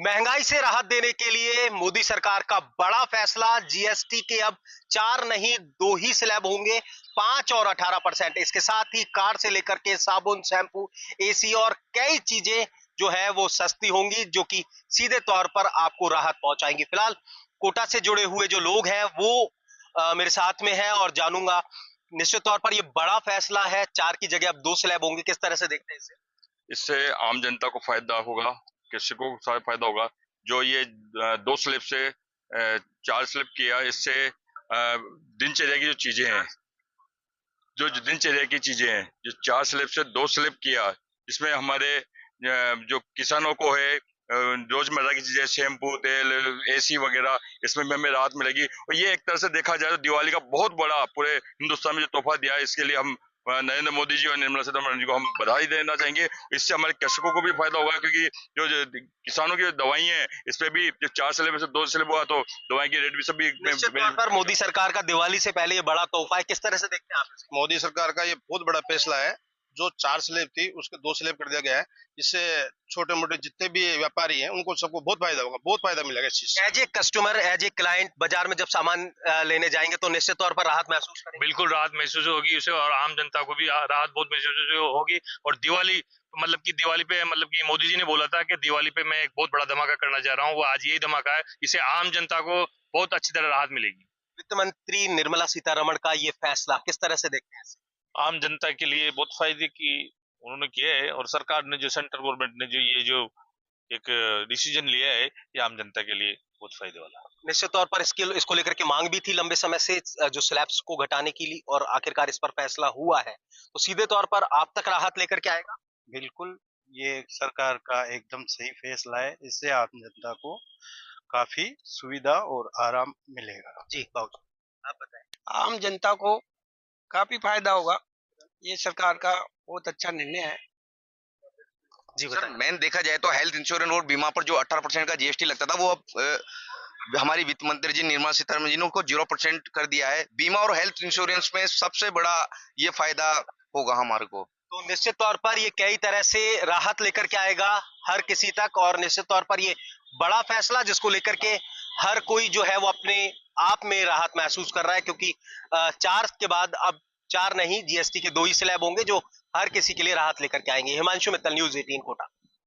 महंगाई से राहत देने के लिए मोदी सरकार का बड़ा फैसला। जीएसटी के अब 4 नहीं 2 ही स्लैब होंगे, 5 और 18%। इसके साथ ही कार से लेकर के साबुन, शैम्पू, एसी और कई चीजें जो है वो सस्ती होंगी, जो कि सीधे तौर पर आपको राहत पहुंचाएंगी। फिलहाल कोटा से जुड़े हुए जो लोग हैं वो मेरे साथ में है और जानूंगा। निश्चित तौर पर ये बड़ा फैसला है, 4 की जगह अब 2 स्लैब होंगे। किस तरह से देखते हैं इसे? इससे आम जनता को फायदा होगा, कृषकों को सारा फायदा होगा। जो ये 2 स्लैब से 4 स्लैब किया, इससे दिनचर्या की जो चीजें हैं, जो दिनचर्या की चीजें हैं, जो 4 स्लैब से 2 स्लैब किया, इसमें हमारे जो किसानों को है रोजमर्रा की चीजें, शैम्पू, तेल, एसी वगैरह, इसमें भी हमें राहत मिलेगी। और ये एक तरह से देखा जाए तो दिवाली का बहुत बड़ा पूरे हिंदुस्तान में जो तोहफा दिया है, इसके लिए हम नरेंद्र मोदी जी और निर्मला सीतारमण जी को हम बधाई देना चाहेंगे। इससे हमारे कृषकों को भी फायदा होगा, क्योंकि जो किसानों की दवाई है, इस पे भी जो 4 स्लैब से 2 स्लैब हुआ तो दवाई की रेट भी सभी निश्चित तौर पर मोदी सरकार का दिवाली से पहले ये बड़ा तोहफा है। किस तरह से देखते हैं आप इसे? मोदी सरकार का ये बहुत बड़ा फैसला है। जो 4 स्लैब थी उसके 2 स्लैब कर दिया गया है। इससे छोटे मोटे जितने भी व्यापारी हैं उनको सबको बहुत फायदा होगा, बहुत फायदा मिलेगा इस चीज से। As a customer, as a client बाजार में जब सामान लेने जाएंगे तो निश्चित तौर पर राहत महसूस करेंगे। बिल्कुल राहत महसूस होगी उसे, और आम जनता को भी राहत बहुत महसूस होगी। और दिवाली दिवाली पे मोदी जी ने बोला था कि दिवाली पे मैं एक बहुत बड़ा धमाका करना चाह रहा हूँ, वो आज यही धमाका है। इससे आम जनता को बहुत अच्छी तरह राहत मिलेगी। वित्त मंत्री निर्मला सीतारमण का ये फैसला किस तरह से देखते हैं? आम जनता के लिए बहुत फायदे की उन्होंने किया है, और सरकार ने जो सेंट्रल गवर्नमेंट ने जो एक डिसीजन लिया है, ये आम जनता के लिए बहुत फायदे वाला है। निश्चित तौर पर इसको लेकर के मांग भी थी लंबे समय से, जो स्लैब्स को घटाने के लिए, और आखिरकार इस पर फैसला हुआ है, तो सीधे तौर पर आप तक राहत लेकर के आएगा। बिल्कुल, ये सरकार का एकदम सही फैसला है। इससे आम जनता को काफी सुविधा और आराम मिलेगा। जी बाबू, आप बताएं। आम जनता को काफी फायदा होगा। ये सरकार का बहुत अच्छा निर्णय है। जी सर, बताएं। मैंने देखा जाए तो हेल्थ इंश्योरेंस और बीमा पर जो 18% का जीएसटी लगता था, वो अब हमारी वित्त मंत्री जी निर्मला सीतारमण जी ने उसको 0% कर दिया है। बीमा और हेल्थ इंश्योरेंस में सबसे बड़ा ये फायदा होगा हमारे को। तो निश्चित तौर पर ये कई तरह से राहत लेकर के आएगा हर किसी तक, और निश्चित तौर पर ये बड़ा फैसला जिसको लेकर के हर कोई जो है वो अपने आप में राहत महसूस कर रहा है, क्योंकि 4 के बाद अब 4 नहीं, जीएसटी के 2 ही स्लैब होंगे जो हर किसी के लिए राहत लेकर के आएंगे। हिमांशु मित्तल, न्यूज़ 18 कोटा।